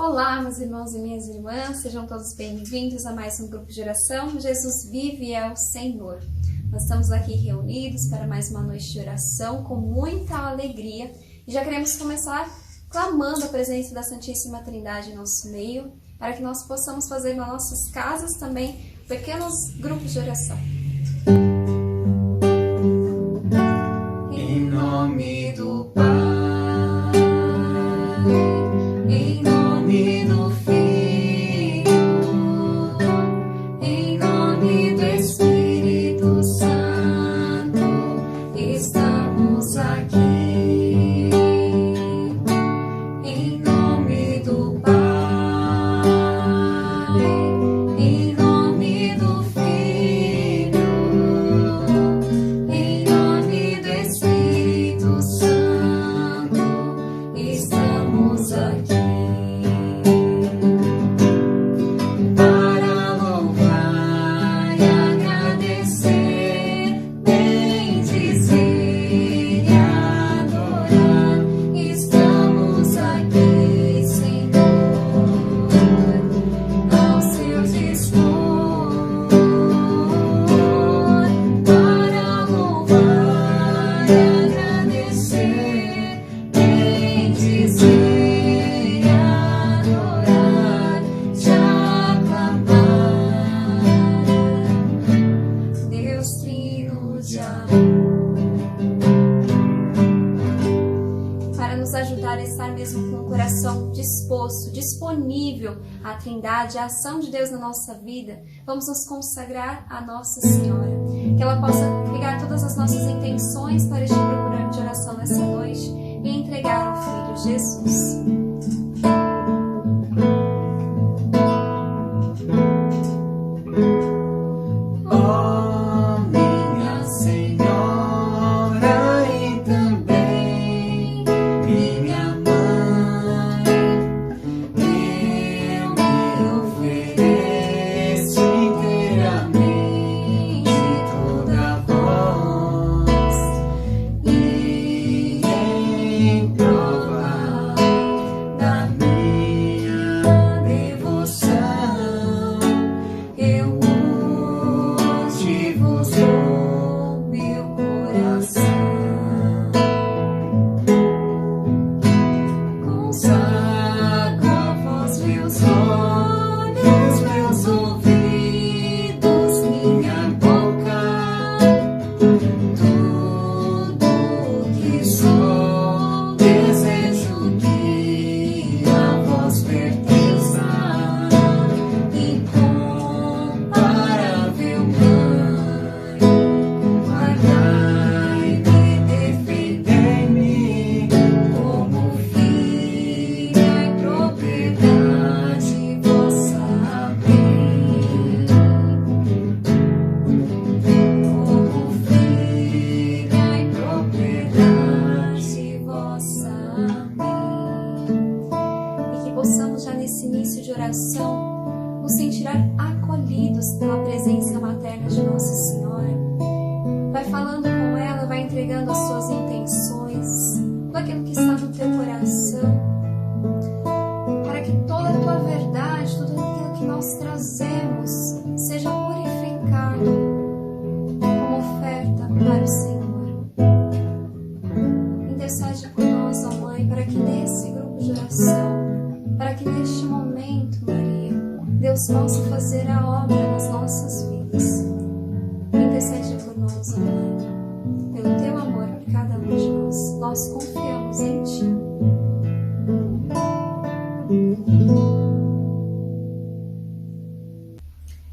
Olá, meus irmãos e minhas irmãs, sejam todos bem-vindos a mais um grupo de oração. Jesus vive e é o Senhor. Nós estamos aqui reunidos para mais uma noite de oração com muita alegria e já queremos começar clamando a presença da Santíssima Trindade em nosso meio, para que nós possamos fazer nas nossas casas também pequenos grupos de oração. Em nome do Pai, em nome do Filho, em nome do Espírito Santo, estamos aqui. Em nome do Pai, em nome do Filho, em nome do Espírito Santo, estamos aqui. Para louvar e agradecer, bendizer e adorar, estamos aqui, Senhor, ao seu dispor. Para louvar e agradecer, bendizer e adorar, te aclamar, Deus Trino de amor. Para nos ajudar a estar mesmo com o coração disposto, disponível à Trindade, à ação de Deus na nossa vida, vamos nos consagrar a Nossa Senhora. Que ela possa pegar todas as nossas intenções para este grupo de oração nessa noite e entregar ao Filho Jesus. Ó minha Senhora e também minha Mãe, eu me ofereço inteiramente toda a vós, e em prova da minha devoção, eu hoje vos dou meu coração. Consagro a vós meus olhos, meus ouvidos, minha boca, tudo que sou, desejo que a vós pertença. Incomparável Mãe, guardai-me, defendei-me como filha e propriedade vossa. Amém. Como filha e propriedade vossa. Amém. E que possamos já nesse início de oração nos sentir acolhidos pela presença materna de Nossa Senhora. Vai falando com ela, vai entregando as suas intenções, tudo aquilo que está no teu coração, para que toda a tua verdade, tudo aquilo que nós trazemos, seja purificado como oferta para o Senhor. Intercede por nós, ó Mãe, para que nesse grupo de oração, para que neste momento, Maria, Deus possa fazer a obra nas nossas vidas. Intercede por nós, ó Mãe, pelo teu amor por cada um de nós. Nós confiamos em Ti.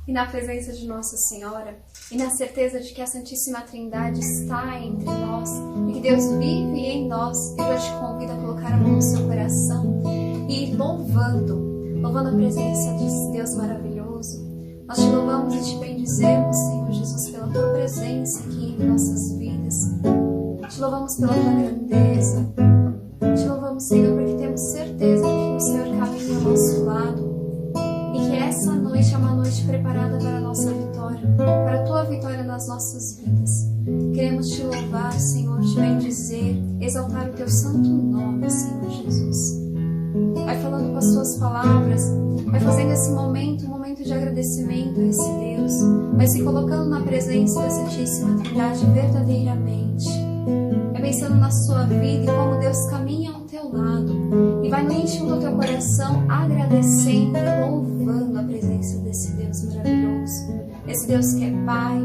E na presença de Nossa Senhora, e na certeza de que a Santíssima Trindade está entre nós, e que Deus vive em nós, eu já te convido a colocar a mão no seu coração e ir louvando a presença de Deus maravilhoso. Nós te louvamos e te bendizemos, Senhor Jesus, pela tua presença aqui em nossas vidas. Te louvamos pela tua grandeza. Te louvamos, Senhor, porque temos certeza que o Senhor caminha ao nosso lado e que essa noite é uma noite preparada para a nossa vitória, para a tua vitória nas nossas vidas. Queremos te louvar, Senhor, te bendizer, exaltar o teu santo nome, Senhor Jesus. Vai falando com as suas palavras, vai fazendo esse momento um momento de agradecimento a esse Deus, vai se colocando na presença da Santíssima Trindade verdadeiramente. Vai pensando na sua vida e como Deus caminha ao teu lado, e vai no íntimo do teu coração agradecendo e louvando a presença desse Deus maravilhoso, esse Deus que é Pai,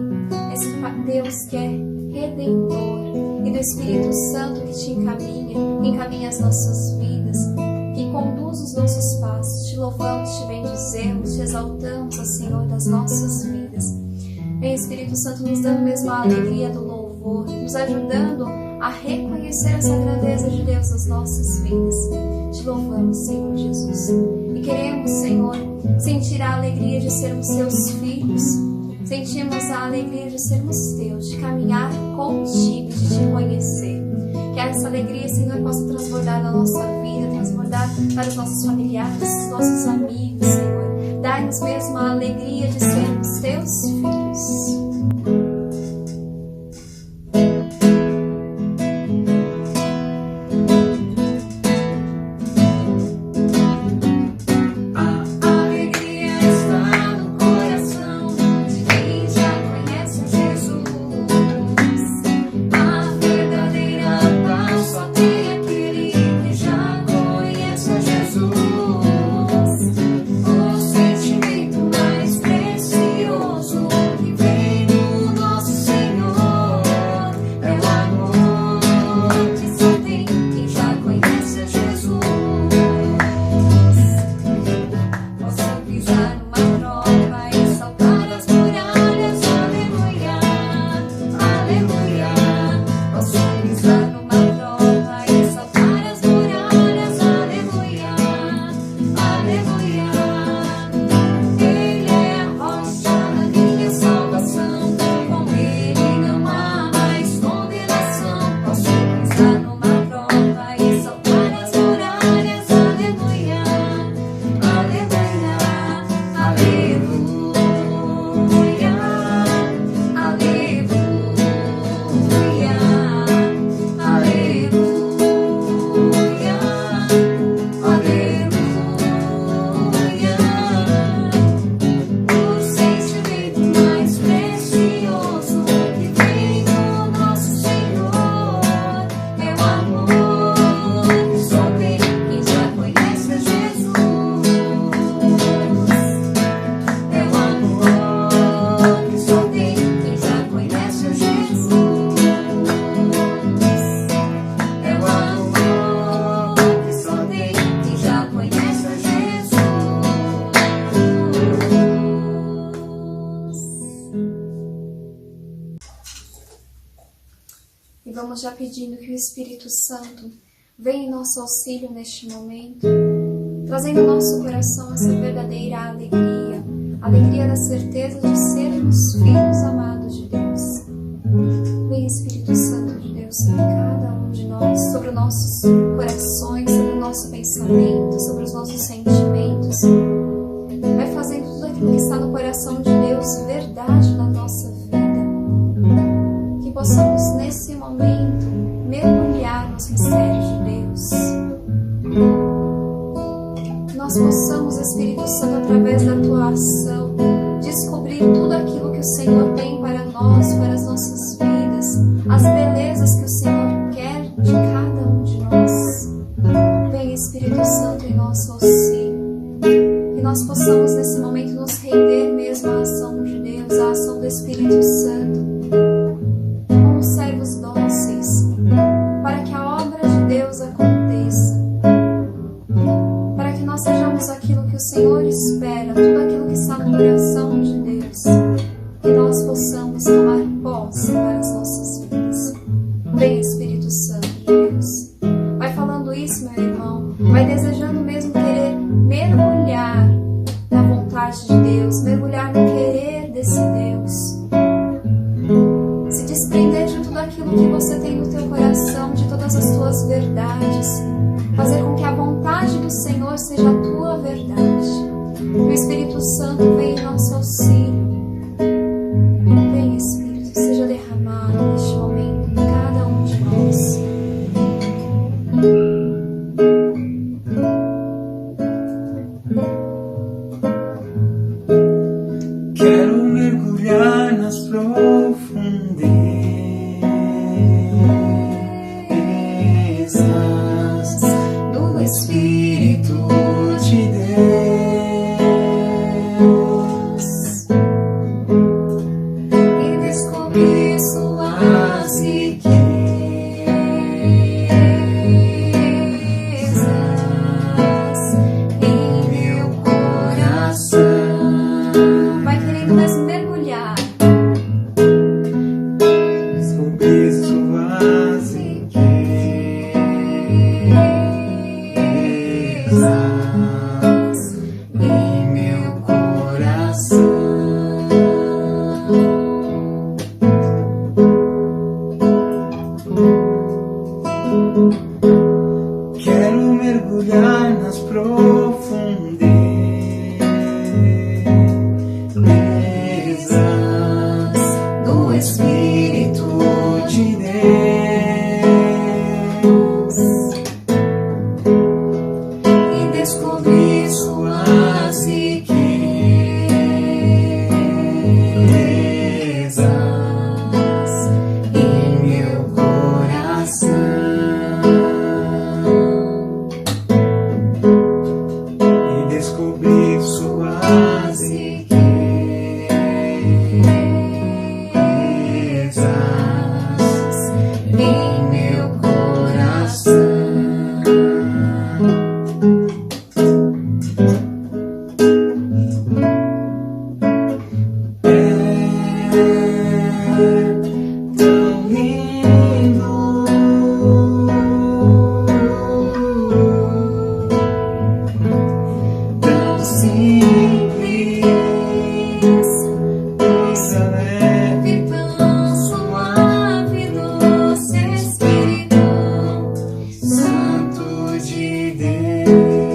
esse Deus que é Redentor, e do Espírito Santo que te encaminha as nossas vidas, que conduz os nossos passos. Te louvamos, te bendizemos, te exaltamos, ó Senhor, das nossas vidas. Vem, Espírito Santo, nos dando mesmo a alegria do louvor, nos ajudando a reconhecer essa grandeza de Deus nas nossas vidas. Te louvamos, Senhor Jesus, e queremos, Senhor, sentir a alegria de sermos seus filhos. Sentimos a alegria de sermos teus, de caminhar contigo, de te conhecer. Que essa alegria, Senhor, possa transbordar na nossa vida, transbordar para os nossos familiares, nossos amigos, Senhor. Dai-nos mesmo a alegria de sermos teus filhos. E vamos já pedindo que o Espírito Santo venha em nosso auxílio neste momento, trazendo ao nosso coração essa verdadeira alegria, a alegria da certeza de sermos filhos amados de Deus. Vem, Espírito Santo de Deus, sobre cada um de nós, sobre os nossos corações, sobre o nosso pensamento, sobre os nossos sentimentos. Vai fazendo tudo aquilo que está no coração de Deus verdade na nossa vida. Que possamos nesse momento mergulhar nos mistérios de Deus. Que nós possamos, Espírito Santo, através da tua ação, descobrir tudo aquilo que o Senhor tem para nós, para as nossas vidas, as belezas que o Senhor quer de cada um de nós. Vem, Espírito Santo, em nosso auxílio. Que nós possamos nesse momento nos render mesmo à ação de Deus, à ação do Espírito Santo, como servos dóceis, para que a obra de Deus aconteça, para que nós sejamos aquilo que o Senhor espera, tudo aquilo que está no coração de Deus, que nós possamos tomar posse para as nossas vidas. Vem, Espírito Santo de Deus. Vai falando isso, meu irmão, vai desejando mesmo querer mergulhar na vontade de Deus, mergulhar no querer desse Deus. Se desprender de tudo aquilo que você tem no teu coração, de todas as tuas verdades. Fazer com que a vontade do Senhor seja a tua verdade. O Espírito Santo vem em nosso auxílio. Vem, Espírito, seja derramado neste momento em cada um de nós. profundezas do Espírito de Deus e descobrir suas riquezas em meu coração. Vai querendo mais mergulhar. Descobrir suas riquezas em meu coração. Quero mergulhar nas profundezas do Espírito de Deus e descobrir suas riquezas em meu coração. E descobrir suas riquezas em meu coração. É tão lindo, tão simples, coisa leve, tão suave, doce Espírito Santo de Deus,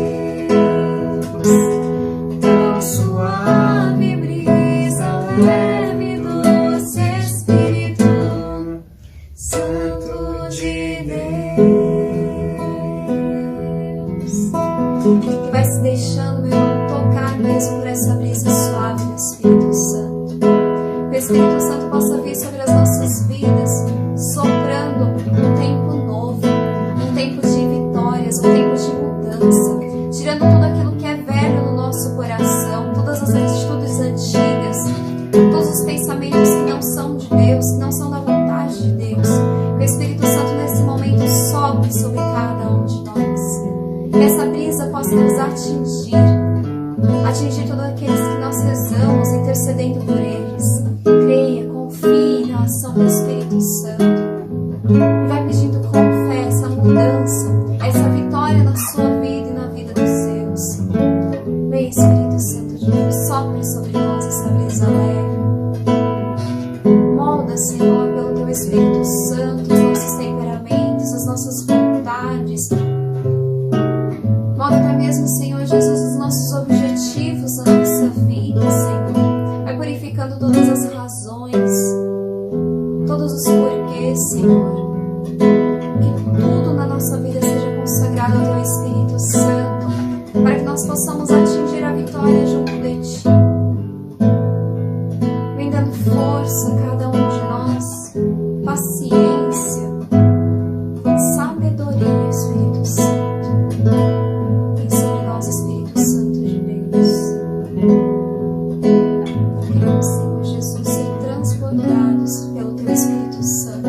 tão suave, brisa leve, doce Espírito Santo de Deus. Vai se deixando, meu irmão, tocar mesmo por essa brisa suave do Espírito Santo. Que o Espírito Santo possa vir sobre as nossas vidas, soprando um tempo novo, um tempo de vitórias, um tempo de mudança, tirando tudo aquilo que é velho no nosso coração, todas as atitudes antigas, todos os pensamentos que não são de Deus, que não são da vontade de Deus. Que o Espírito Santo nesse momento sopre sobre cada um de nós. Que essa brisa possa nos atingir todos aqueles que nós rezamos, intercedendo por eles. Creia, confie na ação do Espírito Santo. E vai pedindo com fé essa mudança, essa vitória na sua vida e na vida dos seus. Vem, Espírito Santo de Deus, sopra sobre nós essa brisa leve. Molda, Senhor, pelo Teu Espírito Santo, os nossos temperamentos, as nossas vontades. Molda até mesmo, Senhor Jesus, os nossos objetivos na nossa vida, Senhor. Vai purificando todas as razões, todos os porquês, Senhor. Que tudo na nossa vida seja consagrado ao Teu Espírito Santo, para que nós possamos atingir a vitória junto de Ti. Vem dando força a cada um de nós, paciência, sabedoria, Espírito Santo. Vem sobre nós, Espírito Santo de Deus. Queremos, Senhor Jesus, ser transportados pelo Teu Espírito Santo,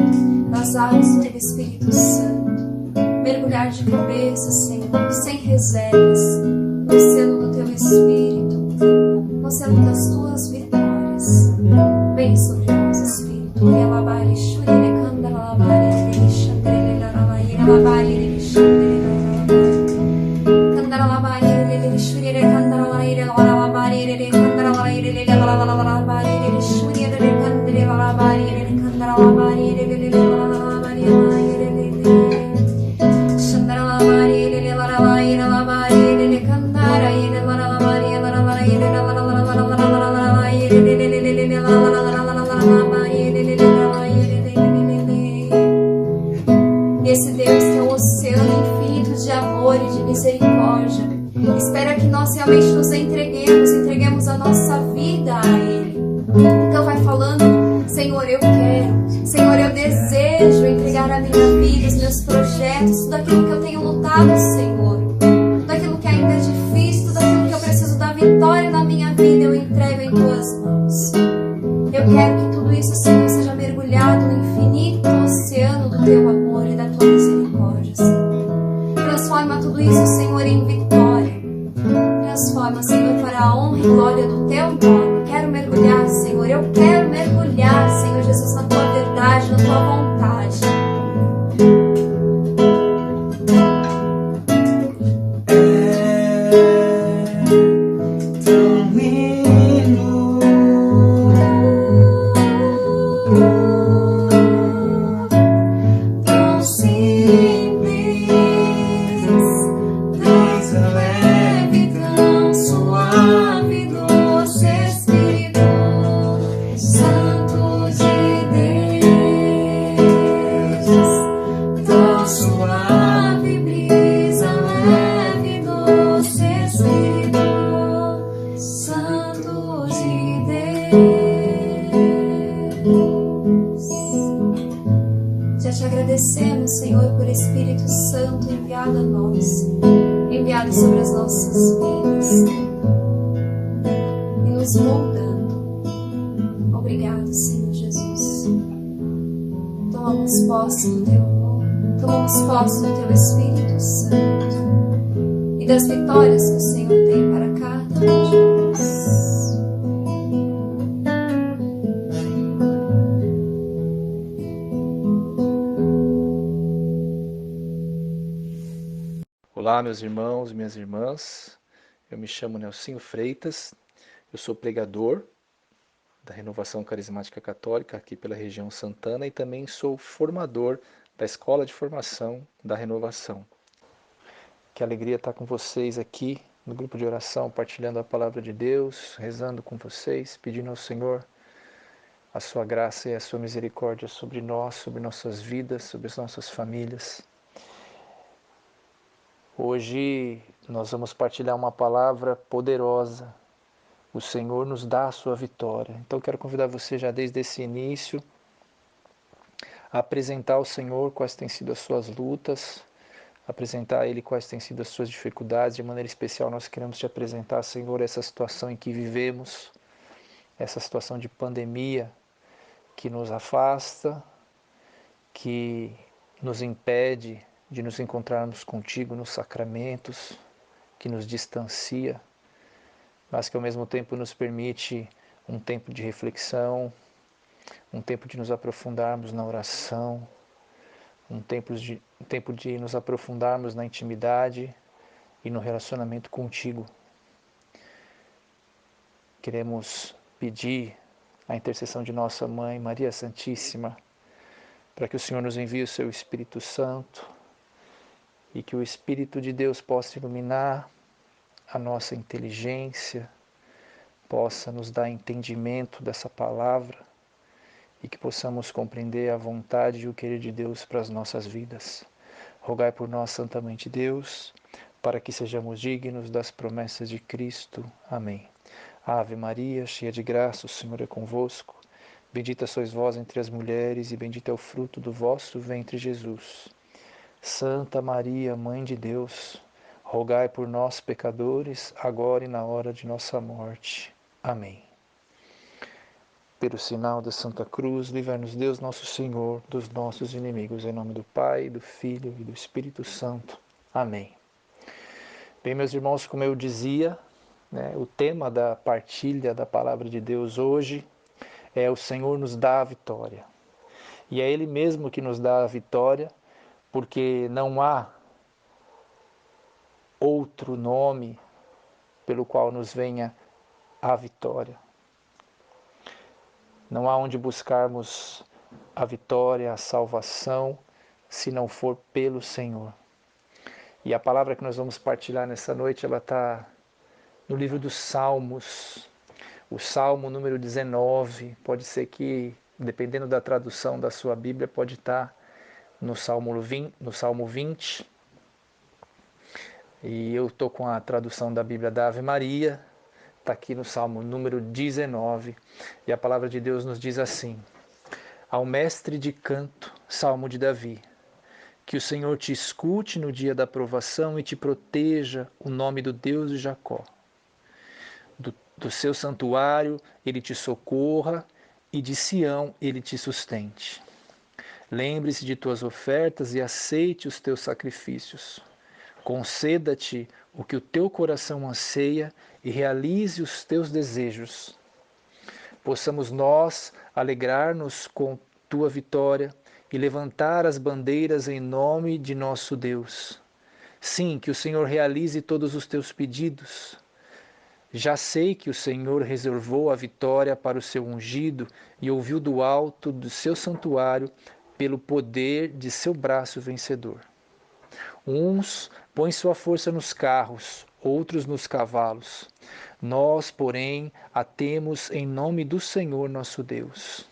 nas águas do Teu Espírito Santo. Mergulhar de cabeça, Senhor, sem reservas, no oceano do Teu Espírito, no oceano das Tuas vitórias. Vem sobre nós, Espírito. Yalabari, shurire, kandara, labari, lili, shandere, lalabari, lalabari, lili, shandere, lalabari. Kandara, labari, lili, shurire, kandara, lalabari, lalabari, lili, kandara, lalabari, lili, lalabari, lili, shurire, kandere, lalabari, lili, kandara, lalabari, lili, lalabari, lalabari, lili. Shandara, lalabari, lili, lalabari, lalabari, lili, kandara, lili, lalabari, lalabari, lili, lalabari, lili, e esse Deus que é um oceano infinito de amor e de misericórdia espera que nós realmente nos entreguemos a nossa vida a Ele. Então vai falando: Senhor, eu quero quero. Senhor, eu desejo entregar a minha vida, os meus projetos, tudo aquilo que eu tenho lutado, Senhor. Tudo aquilo que ainda é difícil, tudo aquilo que eu preciso da vitória na minha vida, eu entrego em Tuas mãos. Eu quero que tudo isso, Senhor, seja mergulhado no infinito oceano do Teu amor e da Tua misericórdia, Senhor. Transforma tudo isso, Senhor, em vitória. Transforma, Senhor, para a honra e glória do Teu nome. Quero mergulhar, Senhor. Eu quero mergulhar, Senhor Jesus, na Tua verdade, na Tua vontade. Já te agradecemos, Senhor, por Espírito Santo enviado a nós, enviado sobre as nossas vidas e nos moldando. Obrigado, Senhor Jesus. Tomamos posse do Teu amor, tomamos posse do Teu Espírito Santo e das vitórias que o Senhor tem para cada um de nós. Olá, meus irmãos e minhas irmãs, eu me chamo Nelsinho Freitas, eu sou pregador da Renovação Carismática Católica aqui pela região Santana e também sou formador da Escola de Formação da Renovação. Que alegria estar com vocês aqui no grupo de oração, partilhando a palavra de Deus, rezando com vocês, pedindo ao Senhor a sua graça e a sua misericórdia sobre nós, sobre nossas vidas, sobre as nossas famílias. Hoje nós vamos partilhar uma palavra poderosa. O Senhor nos dá a sua vitória. Então quero convidar você já desde esse início a apresentar ao Senhor quais têm sido as suas lutas, apresentar a Ele quais têm sido as suas dificuldades. De maneira especial nós queremos te apresentar, Senhor, essa situação em que vivemos, essa situação de pandemia que nos afasta, que nos impede de nos encontrarmos contigo nos sacramentos, que nos distancia, mas que ao mesmo tempo nos permite um tempo de reflexão, um tempo de nos aprofundarmos na oração, um tempo de nos aprofundarmos na intimidade e no relacionamento contigo. Queremos pedir a intercessão de nossa Mãe, Maria Santíssima, para que o Senhor nos envie o seu Espírito Santo, e que o Espírito de Deus possa iluminar a nossa inteligência, possa nos dar entendimento dessa palavra e que possamos compreender a vontade e o querer de Deus para as nossas vidas. Rogai por nós, Santa Mãe de Deus, para que sejamos dignos das promessas de Cristo. Amém. Ave Maria, cheia de graça, o Senhor é convosco. Bendita sois vós entre as mulheres e bendito é o fruto do vosso ventre, Jesus. Santa Maria, Mãe de Deus, rogai por nós, pecadores, agora e na hora de nossa morte. Amém. Pelo sinal da Santa Cruz, livrai-nos Deus nosso Senhor dos nossos inimigos. Em nome do Pai, do Filho e do Espírito Santo. Amém. Bem, meus irmãos, como eu dizia, o tema da partilha da Palavra de Deus hoje é: o Senhor nos dá a vitória. E é Ele mesmo que nos dá a vitória, porque não há outro nome pelo qual nos venha a vitória. Não há onde buscarmos a vitória, a salvação, se não for pelo Senhor. E a palavra que nós vamos partilhar nessa noite, ela está no livro dos Salmos, o Salmo número 19, pode ser que, dependendo da tradução da sua Bíblia, pode estar no Salmo 20, e eu estou com a tradução da Bíblia da Ave Maria, está aqui no Salmo número 19, e a palavra de Deus nos diz assim: Ao mestre de canto, Salmo de Davi. Que o Senhor te escute no dia da provação e te proteja, o nome do Deus de Jacó. Do seu santuário ele te socorra e de Sião ele te sustente. Lembre-se de tuas ofertas e aceite os teus sacrifícios. Conceda-te o que o teu coração anseia e realize os teus desejos. Possamos nós alegrar-nos com tua vitória e levantar as bandeiras em nome de nosso Deus. Sim, que o Senhor realize todos os teus pedidos. Já sei que o Senhor reservou a vitória para o seu ungido e ouviu do alto do seu santuário pelo poder de seu braço vencedor. Uns põem sua força nos carros, outros nos cavalos. Nós, porém, a temos em nome do Senhor nosso Deus.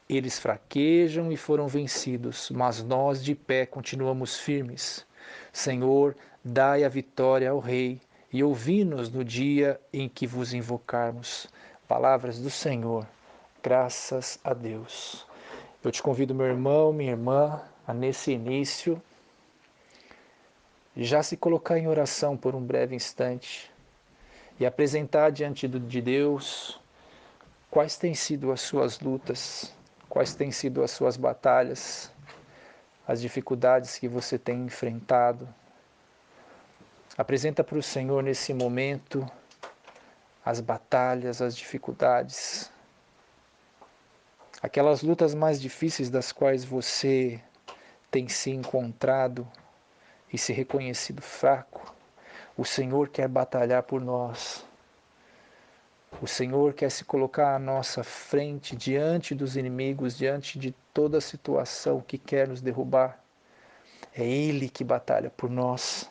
Eles fraquejam e foram vencidos, mas nós de pé continuamos firmes. Senhor, dai a vitória ao Rei e ouvi-nos no dia em que vos invocarmos. Palavras do Senhor, graças a Deus. Eu te convido, meu irmão, minha irmã, a nesse início já se colocar em oração por um breve instante e apresentar diante de Deus quais têm sido as suas lutas, quais têm sido as suas batalhas, as dificuldades que você tem enfrentado. Apresenta para o Senhor nesse momento as batalhas, as dificuldades, aquelas lutas mais difíceis das quais você tem se encontrado e se reconhecido fraco. O Senhor quer batalhar por nós. O Senhor quer se colocar à nossa frente, diante dos inimigos, diante de toda a situação que quer nos derrubar. É Ele que batalha por nós.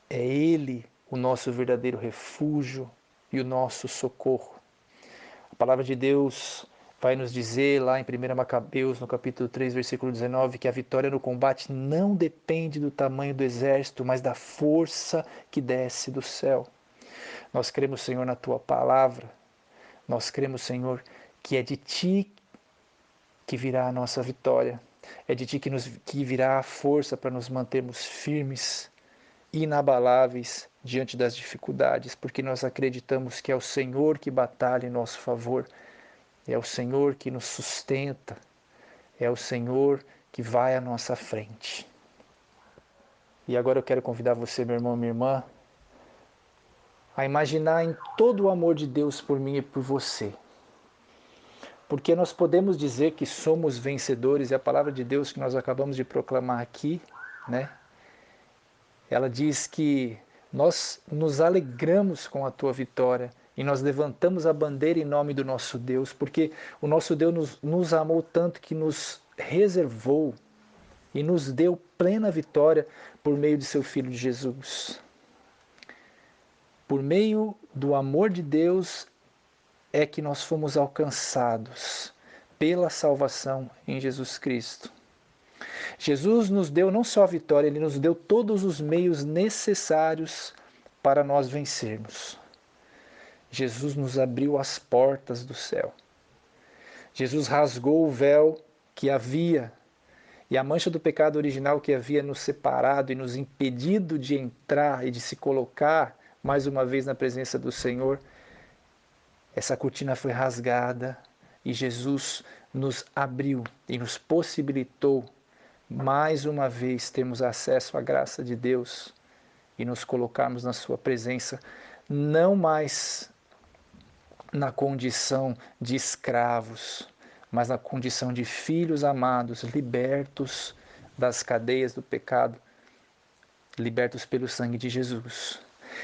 É Ele o nosso verdadeiro refúgio e o nosso socorro. A palavra de Deus vai nos dizer lá em 1 Macabeus, no capítulo 3, versículo 19, que a vitória no combate não depende do tamanho do exército, mas da força que desce do céu. Nós cremos, Senhor, na Tua palavra. Nós cremos, Senhor, que é de Ti que virá a nossa vitória. É de Ti que virá a força para nos mantermos firmes, inabaláveis diante das dificuldades, porque nós acreditamos que é o Senhor que batalha em nosso favor. É o Senhor que nos sustenta, é o Senhor que vai à nossa frente. E agora eu quero convidar você, meu irmão, minha irmã, a imaginar em todo o amor de Deus por mim e por você. Porque nós podemos dizer que somos vencedores, e a palavra de Deus que nós acabamos de proclamar aqui, né? Ela diz que nós nos alegramos com a tua vitória, e nós levantamos a bandeira em nome do nosso Deus, porque o nosso Deus nos amou tanto que nos reservou e nos deu plena vitória por meio de seu Filho Jesus. Por meio do amor de Deus é que nós fomos alcançados pela salvação em Jesus Cristo. Jesus nos deu não só a vitória, Ele nos deu todos os meios necessários para nós vencermos. Jesus nos abriu as portas do céu. Jesus rasgou o véu que havia e a mancha do pecado original que havia nos separado e nos impedido de entrar e de se colocar mais uma vez na presença do Senhor. Essa cortina foi rasgada e Jesus nos abriu e nos possibilitou mais uma vez termos acesso à graça de Deus e nos colocarmos na sua presença, não mais na condição de escravos, mas na condição de filhos amados, libertos das cadeias do pecado, libertos pelo sangue de Jesus.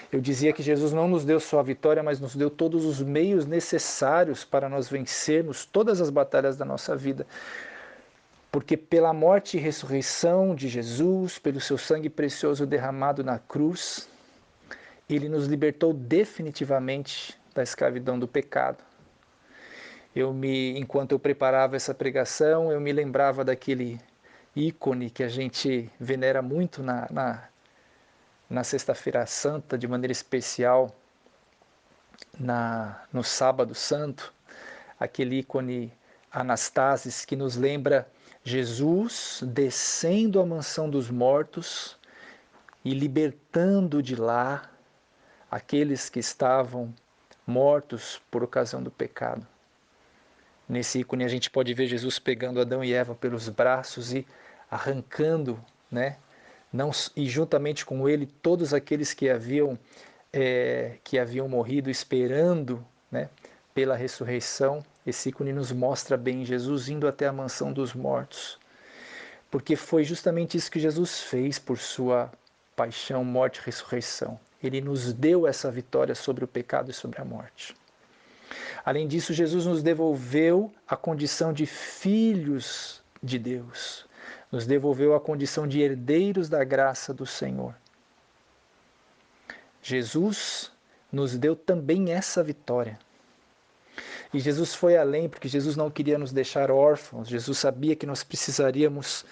Eu dizia que Jesus não nos deu só a vitória, mas nos deu todos os meios necessários para nós vencermos todas as batalhas da nossa vida. Porque pela morte e ressurreição de Jesus, pelo seu sangue precioso derramado na cruz, Ele nos libertou definitivamente da escravidão do pecado. Enquanto eu preparava essa pregação, eu me lembrava daquele ícone que a gente venera muito na Sexta-feira Santa, de maneira especial no Sábado Santo, aquele ícone Anastasis, que nos lembra Jesus descendo à mansão dos mortos e libertando de lá aqueles que estavam mortos por ocasião do pecado. Nesse ícone a gente pode ver Jesus pegando Adão e Eva pelos braços e arrancando, né? Não, e juntamente com ele todos aqueles que haviam morrido esperando, né, pela ressurreição. Esse ícone nos mostra bem Jesus indo até a mansão dos mortos, porque foi justamente isso que Jesus fez por sua paixão, morte e ressurreição. Ele nos deu essa vitória sobre o pecado e sobre a morte. Além disso, Jesus nos devolveu a condição de filhos de Deus, nos devolveu a condição de herdeiros da graça do Senhor. Jesus nos deu também essa vitória. E Jesus foi além, porque Jesus não queria nos deixar órfãos. Jesus sabia que nós precisaríamos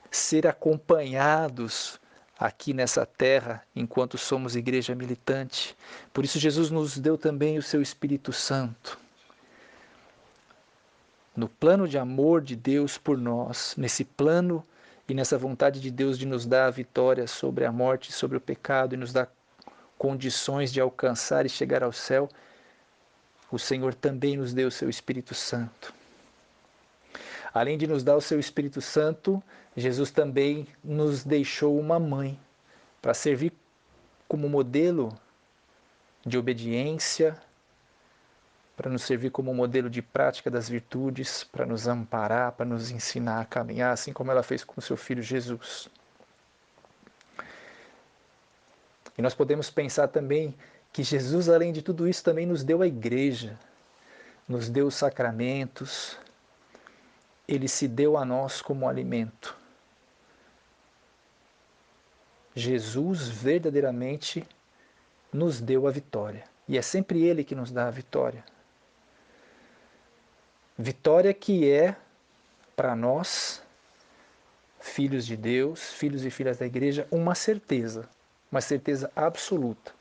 ser acompanhados aqui nessa terra, enquanto somos igreja militante. Por isso Jesus nos deu também o seu Espírito Santo. No plano de amor de Deus por nós, nesse plano e nessa vontade de Deus de nos dar a vitória sobre a morte, sobre o pecado, e nos dar condições de alcançar e chegar ao céu, o Senhor também nos deu o seu Espírito Santo. Além de nos dar o seu Espírito Santo, Jesus também nos deixou uma mãe para servir como modelo de obediência, para nos servir como modelo de prática das virtudes, para nos amparar, para nos ensinar a caminhar, assim como ela fez com o seu filho Jesus. E nós podemos pensar também que Jesus, além de tudo isso, também nos deu a igreja, nos deu os sacramentos, ele se deu a nós como alimento. Jesus verdadeiramente nos deu a vitória. E é sempre ele que nos dá a vitória. Vitória que é, para nós, filhos de Deus, filhos e filhas da igreja, uma certeza absoluta.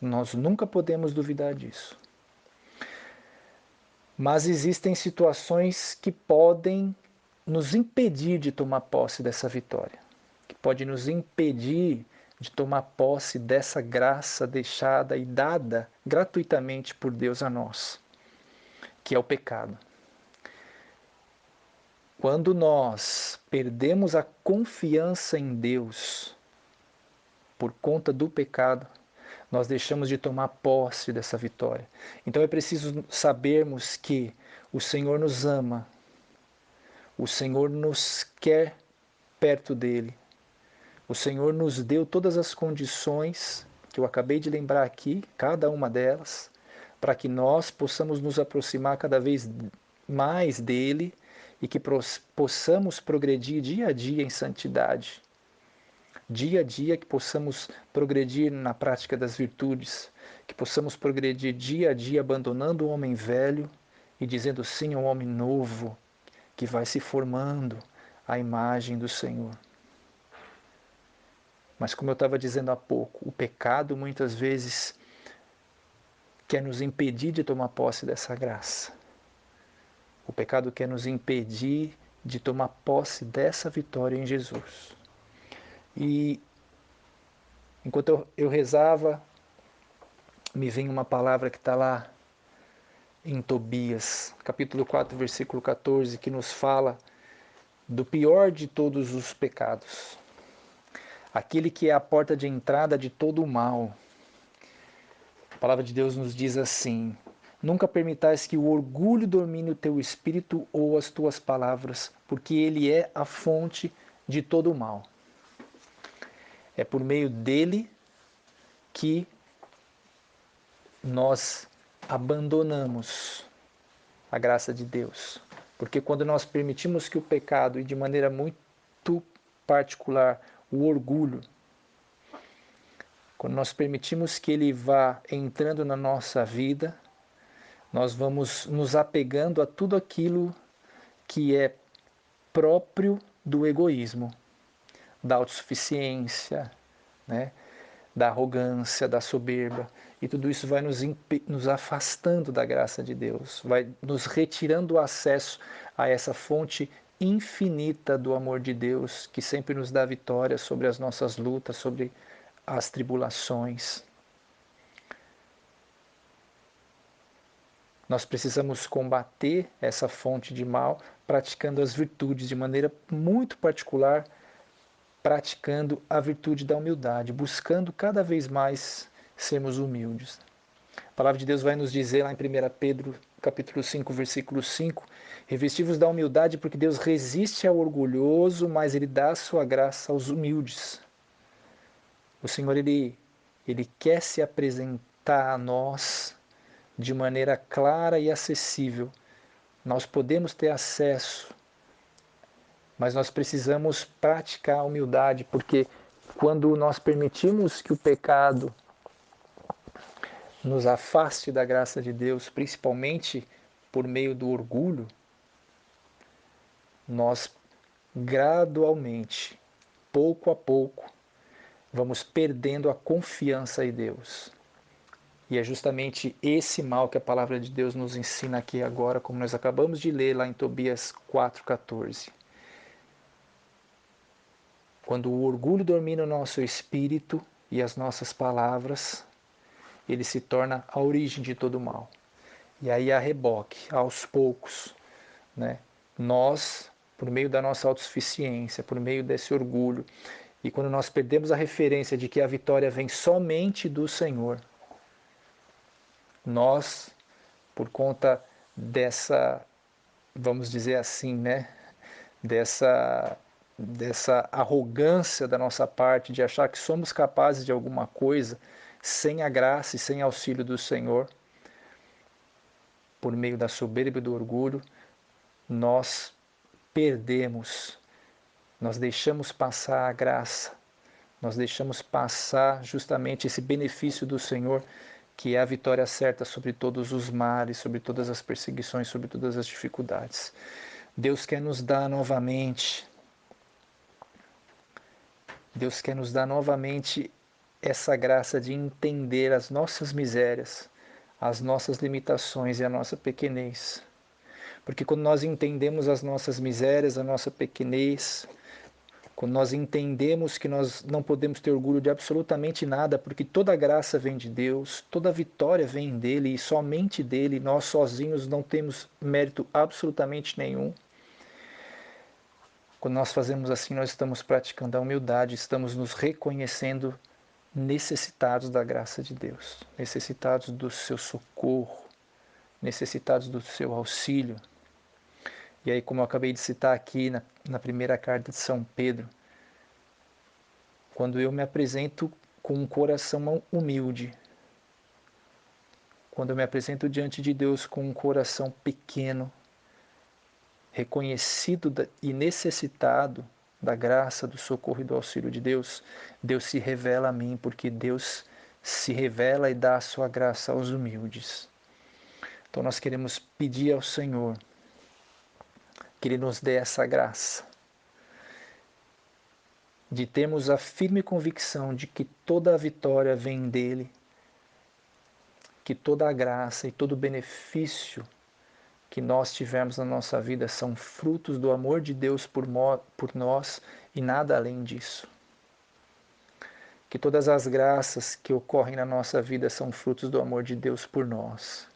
Nós nunca podemos duvidar disso. Mas existem situações que podem nos impedir de tomar posse dessa vitória, que pode nos impedir de tomar posse dessa graça deixada e dada gratuitamente por Deus a nós, que é o pecado. Quando nós perdemos a confiança em Deus por conta do pecado, nós deixamos de tomar posse dessa vitória. Então é preciso sabermos que o Senhor nos ama, o Senhor nos quer perto dele, o Senhor nos deu todas as condições que eu acabei de lembrar aqui, cada uma delas, para que nós possamos nos aproximar cada vez mais dele e que possamos progredir dia a dia em santidade. Dia a dia que possamos progredir na prática das virtudes, que possamos progredir dia a dia abandonando o homem velho e dizendo sim ao homem novo, que vai se formando à imagem do Senhor. Mas como eu estava dizendo há pouco, o pecado muitas vezes quer nos impedir de tomar posse dessa graça. O pecado quer nos impedir de tomar posse dessa vitória em Jesus. E enquanto eu rezava, me vem uma palavra que está lá em Tobias, capítulo 4, versículo 14, que nos fala do pior de todos os pecados, aquele que é a porta de entrada de todo o mal. A palavra de Deus nos diz assim: nunca permitais que o orgulho domine o teu espírito ou as tuas palavras, porque ele é a fonte de todo o mal. É por meio dele que nós abandonamos a graça de Deus. Porque quando nós permitimos que o pecado, e de maneira muito particular, o orgulho, quando nós permitimos que ele vá entrando na nossa vida, nós vamos nos apegando a tudo aquilo que é próprio do egoísmo, da autossuficiência, né, da arrogância, da soberba. E tudo isso vai nos afastando da graça de Deus, vai nos retirando o acesso a essa fonte infinita do amor de Deus, que sempre nos dá vitória sobre as nossas lutas, sobre as tribulações. Nós precisamos combater essa fonte de mal praticando as virtudes de maneira muito particular, praticando a virtude da humildade, buscando cada vez mais sermos humildes. A palavra de Deus vai nos dizer lá em 1 Pedro capítulo 5, versículo 5, revestivos da humildade porque Deus resiste ao orgulhoso, mas Ele dá a sua graça aos humildes. O Senhor, Ele quer se apresentar a nós de maneira clara e acessível. Nós podemos ter acesso, mas nós precisamos praticar a humildade, porque quando nós permitimos que o pecado nos afaste da graça de Deus, principalmente por meio do orgulho, nós gradualmente, pouco a pouco, vamos perdendo a confiança em Deus. E é justamente esse mal que a palavra de Deus nos ensina aqui agora, como nós acabamos de ler lá em Tobias 4,14. Quando o orgulho domina o nosso espírito e as nossas palavras, ele se torna a origem de todo mal. E aí a reboque, aos poucos, né? Nós, por meio da nossa autossuficiência, por meio desse orgulho, e quando nós perdemos a referência de que a vitória vem somente do Senhor, nós, por conta dessa, vamos dizer assim, né, dessa arrogância da nossa parte de achar que somos capazes de alguma coisa sem a graça e sem auxílio do Senhor, por meio da soberba e do orgulho, nós perdemos, nós deixamos passar a graça, nós deixamos passar justamente esse benefício do Senhor, que é a vitória certa sobre todos os males, sobre todas as perseguições, sobre todas as dificuldades. Deus quer nos dar novamente essa graça de entender as nossas misérias, as nossas limitações e a nossa pequenez. Porque quando nós entendemos as nossas misérias, a nossa pequenez, quando nós entendemos que nós não podemos ter orgulho de absolutamente nada, porque toda a graça vem de Deus, toda a vitória vem dele e somente dele, nós sozinhos não temos mérito absolutamente nenhum. Quando nós fazemos assim, nós estamos praticando a humildade, estamos nos reconhecendo necessitados da graça de Deus, necessitados do seu socorro, necessitados do seu auxílio. E aí, como eu acabei de citar aqui na primeira carta de São Pedro, quando eu me apresento com um coração humilde, quando eu me apresento diante de Deus com um coração pequeno, reconhecido e necessitado da graça, do socorro e do auxílio de Deus, Deus se revela a mim, porque Deus se revela e dá a sua graça aos humildes. Então nós queremos pedir ao Senhor que Ele nos dê essa graça, de termos a firme convicção de que toda a vitória vem dEle, que toda a graça e todo o benefício que nós tivemos na nossa vida são frutos do amor de Deus por nós e nada além disso. Que todas as graças que ocorrem na nossa vida são frutos do amor de Deus por nós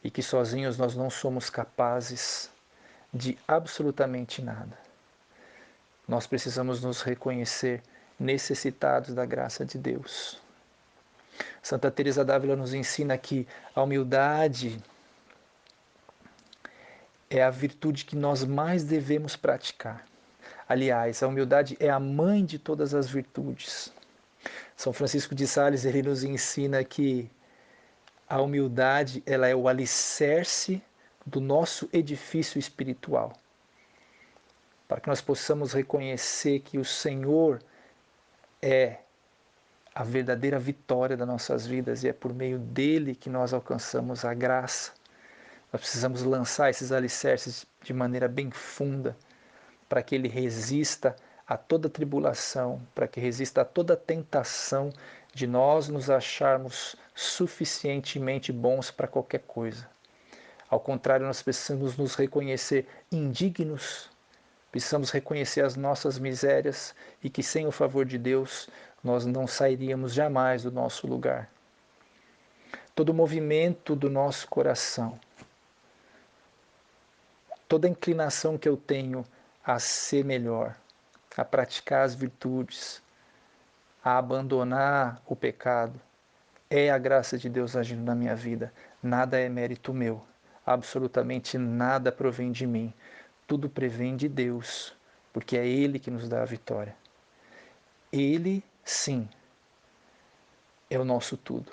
e que sozinhos nós não somos capazes de absolutamente nada. Nós precisamos nos reconhecer necessitados da graça de Deus. Santa Teresa d'Ávila nos ensina que a humildade é a virtude que nós mais devemos praticar. Aliás, a humildade é a mãe de todas as virtudes. São Francisco de Sales, ele nos ensina que a humildade, ela é o alicerce do nosso edifício espiritual. Para que nós possamos reconhecer que o Senhor é a verdadeira vitória das nossas vidas e é por meio dele que nós alcançamos a graça. Nós precisamos lançar esses alicerces de maneira bem funda, para que ele resista a toda tribulação, para que resista a toda tentação de nós nos acharmos suficientemente bons para qualquer coisa. Ao contrário, nós precisamos nos reconhecer indignos, precisamos reconhecer as nossas misérias e que sem o favor de Deus nós não sairíamos jamais do nosso lugar. Todo o movimento do nosso coração, toda a inclinação que eu tenho a ser melhor, a praticar as virtudes, a abandonar o pecado, é a graça de Deus agindo na minha vida. Nada é mérito meu, absolutamente nada provém de mim, tudo provém de Deus, porque é Ele que nos dá a vitória. Ele, sim, é o nosso tudo,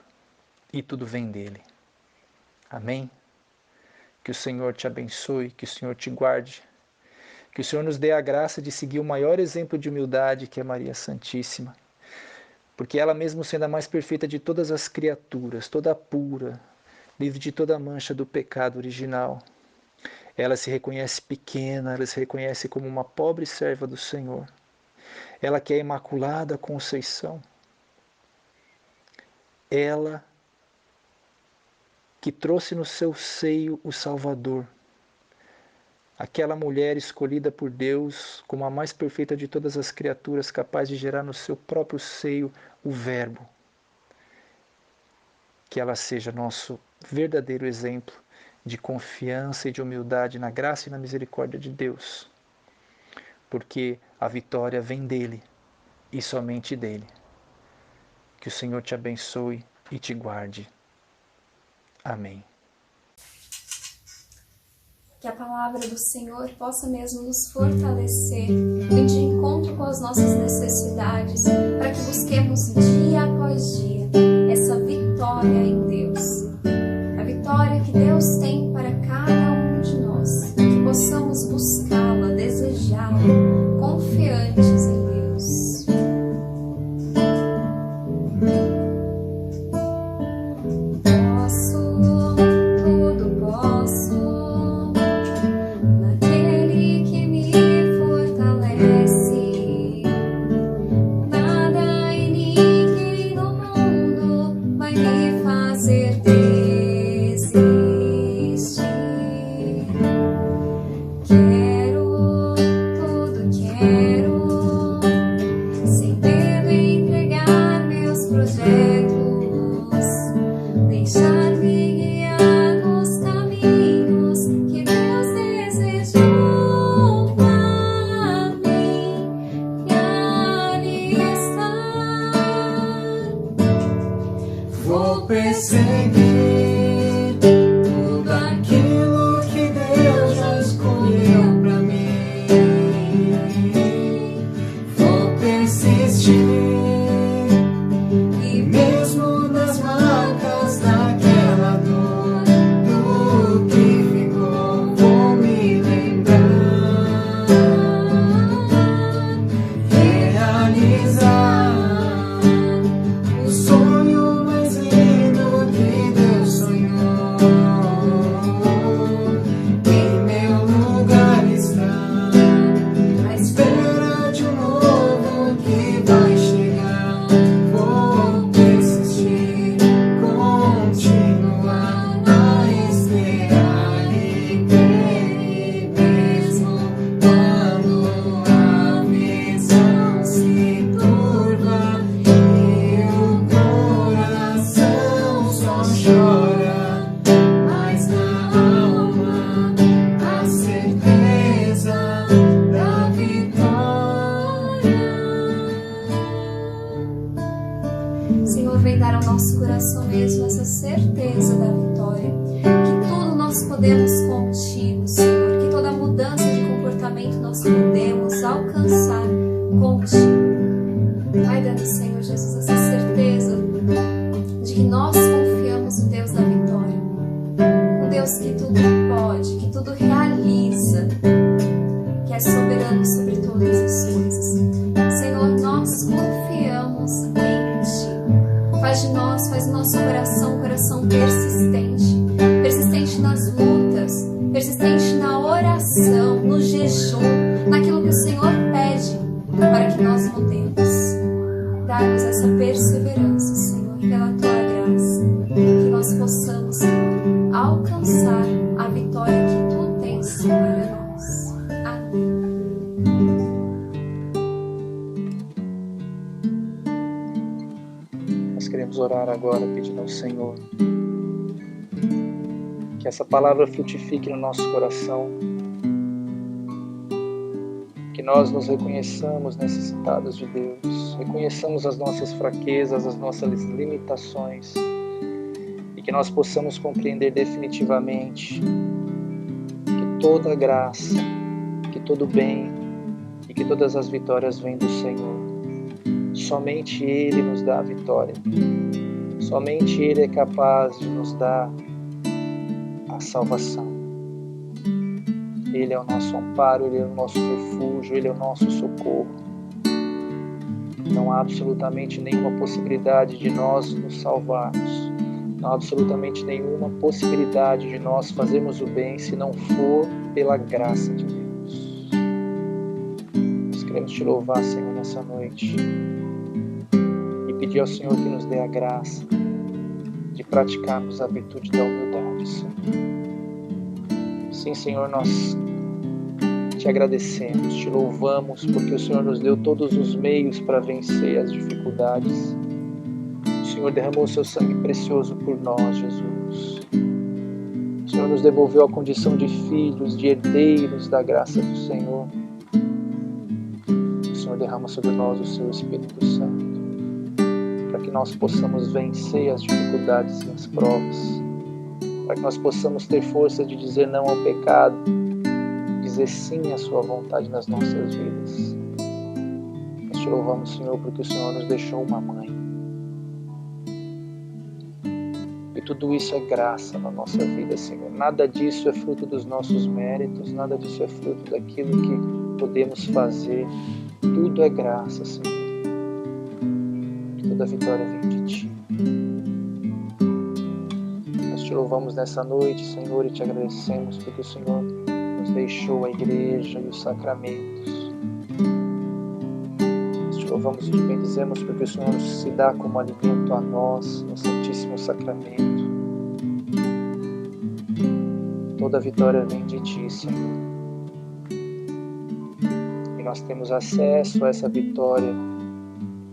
e tudo vem dEle. Amém? Que o Senhor te abençoe, que o Senhor te guarde, que o Senhor nos dê a graça de seguir o maior exemplo de humildade, que é Maria Santíssima, porque ela, mesmo sendo a mais perfeita de todas as criaturas, toda pura, livre de toda mancha do pecado original, ela se reconhece pequena, ela se reconhece como uma pobre serva do Senhor. Ela que é a Imaculada Conceição, ela que trouxe no seu seio o Salvador, aquela mulher escolhida por Deus como a mais perfeita de todas as criaturas, capaz de gerar no seu próprio seio o Verbo. Que ela seja nosso verdadeiro exemplo de confiança e de humildade na graça e na misericórdia de Deus, porque a vitória vem dele e somente dele. Que o Senhor te abençoe e te guarde. Amém. Que a palavra do Senhor possa mesmo nos fortalecer, ir de encontro com as nossas necessidades, para que busquemos dia após dia essa vitória em Deus. A vitória que Deus tem para cada um de nós, que possamos buscá-la, desejá-la, confiantes em Deus. Vou perseguir tudo aquilo que Deus já escolheu pra mim. Vou persistir e mesmo nas marcas daquela dor, do que ficou, vou me lembrar, realizar o sonho mais lindo que Deus sonhou. Em meu lugar está, à espera de um novo que vai chegar. Vou persistir, continuar a esperar e crer, mesmo quando a visão se turva e o coração só chora, mas na alma a certeza da vitória. Senhor, vem dar ao nosso coração mesmo essa certeza da vitória, que tudo nós podemos contigo, Senhor, que toda mudança de comportamento nós podemos alcançar contigo. Vai dando, Senhor Jesus, essa certeza de que nós confiamos no Deus da vitória, um Deus que tudo pode, que tudo realiza, que é soberano sobre todas as coisas. Senhor, nós confiamos em Ti. Faz de nós, faz do nosso coração um coração persistente, persistente nas lutas, persistente na oração, no jejum, naquilo que o Senhor pede para que nós mudemos. dar-nos essa perseverança, Senhor, pela Tua graça, que nós possamos, Senhor, alcançar a vitória que Tu tens para nós. Amém. Nós queremos orar agora pedindo ao Senhor que essa palavra frutifique no nosso coração, que nós nos reconheçamos necessitados de Deus, reconheçamos as nossas fraquezas, as nossas limitações, e que nós possamos compreender definitivamente que toda graça, que todo bem e que todas as vitórias vêm do Senhor. Somente Ele nos dá a vitória, somente Ele é capaz de nos dar a salvação. Ele é o nosso amparo, Ele é o nosso refúgio, Ele é o nosso socorro. Não há absolutamente nenhuma possibilidade de nós nos salvarmos. Não há absolutamente nenhuma possibilidade de nós fazermos o bem se não for pela graça de Deus. Nós queremos Te louvar, Senhor, nessa noite e pedir ao Senhor que nos dê a graça de praticarmos a virtude da humildade, Senhor. Sim, Senhor, nós Te agradecemos, Te louvamos, porque o Senhor nos deu todos os meios para vencer as dificuldades. O Senhor derramou o Seu sangue precioso por nós, Jesus. O Senhor nos devolveu a condição de filhos, de herdeiros da graça do Senhor. O Senhor derrama sobre nós o Seu Espírito Santo, para que nós possamos vencer as dificuldades e as provas, para que nós possamos ter força de dizer não ao pecado, dizer sim à Sua vontade nas nossas vidas. Nós Te louvamos, Senhor, porque o Senhor nos deixou uma mãe. E tudo isso é graça na nossa vida, Senhor. Nada disso é fruto dos nossos méritos, nada disso é fruto daquilo que podemos fazer. Tudo é graça, Senhor. Toda vitória vem de Ti. Nós Te louvamos nessa noite, Senhor, e Te agradecemos porque o Senhor nos deixou a igreja e os sacramentos. Nós Te louvamos e Te bendizemos porque o Senhor se dá como alimento a nós no Santíssimo Sacramento. Toda vitória vem de Ti, Senhor. E nós temos acesso a essa vitória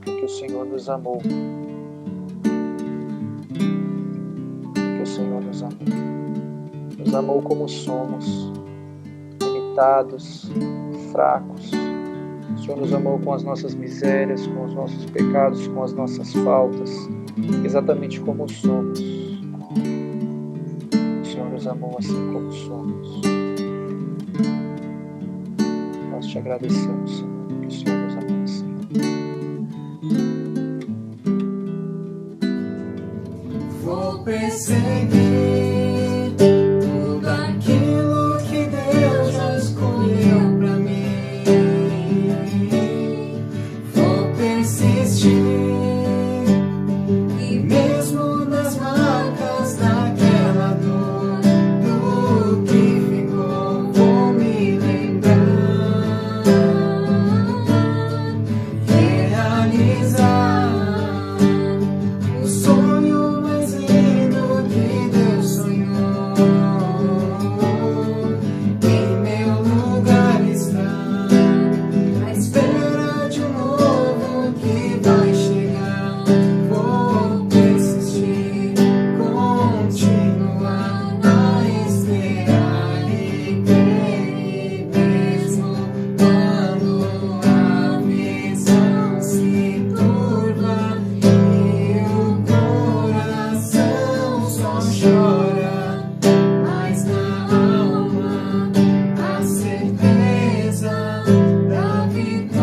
porque o Senhor nos amou. Porque o Senhor nos amou. Nos amou como somos, limitados, fracos. O Senhor nos amou com as nossas misérias, com os nossos pecados, com as nossas faltas, exatamente como somos. O Senhor nos amou assim como somos. Nós Te agradecemos, Senhor, porque o Senhor nos amou assim. Vou perseguir tudo aquilo que Deus já escolheu pra mim. Vou persistir e mesmo nas marcas daquela dor, do que ficou, vou me lembrar, realizar o sonho mais lindo que Deus sonhou. Em meu lugar estar, à espera de um novo que vai chegar. Vou persistir, continuar a esperar e crer, mesmo quando a visão se turva e o coração só chora, mas na alma a certeza da vitória.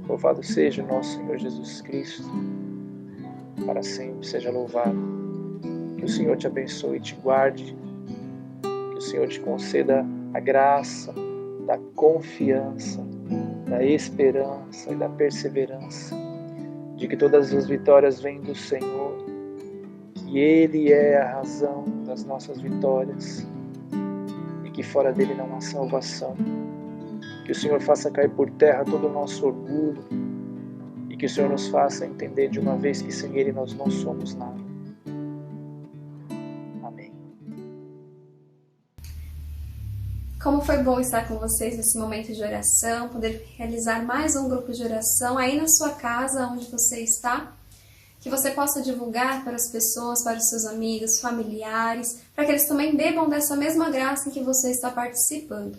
Louvado seja o nosso Senhor Jesus Cristo, para sempre seja louvado. Que o Senhor te abençoe e te guarde, que o Senhor te conceda a graça da confiança, da esperança e da perseverança, de que todas as vitórias vêm do Senhor, que Ele é a razão das nossas vitórias e que fora dele não há salvação. Que o Senhor faça cair por terra todo o nosso orgulho e que o Senhor nos faça entender de uma vez que sem Ele nós não somos nada. Amém. Como foi bom estar com vocês nesse momento de oração, poder realizar mais um grupo de oração aí na sua casa, onde você está. Que você possa divulgar para as pessoas, para os seus amigos, familiares, para que eles também bebam dessa mesma graça em que você está participando.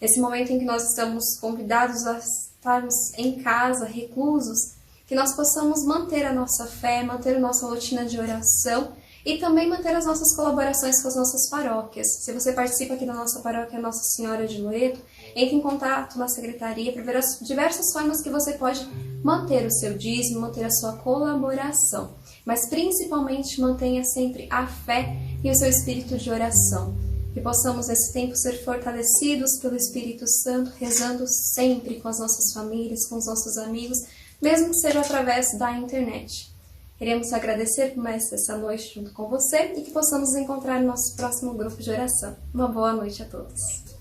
Nesse momento em que nós estamos convidados a estarmos em casa, reclusos, que nós possamos manter a nossa fé, manter a nossa rotina de oração e também manter as nossas colaborações com as nossas paróquias. Se você participa aqui da nossa paróquia Nossa Senhora de Loreto, entre em contato na secretaria para ver as diversas formas que você pode manter o seu dízimo, manter a sua colaboração. Mas principalmente mantenha sempre a fé e o seu espírito de oração. Que possamos nesse tempo ser fortalecidos pelo Espírito Santo, rezando sempre com as nossas famílias, com os nossos amigos, mesmo que seja através da internet. Queremos agradecer por mais essa noite junto com você e que possamos nos encontrar no nosso próximo grupo de oração. Uma boa noite a todos.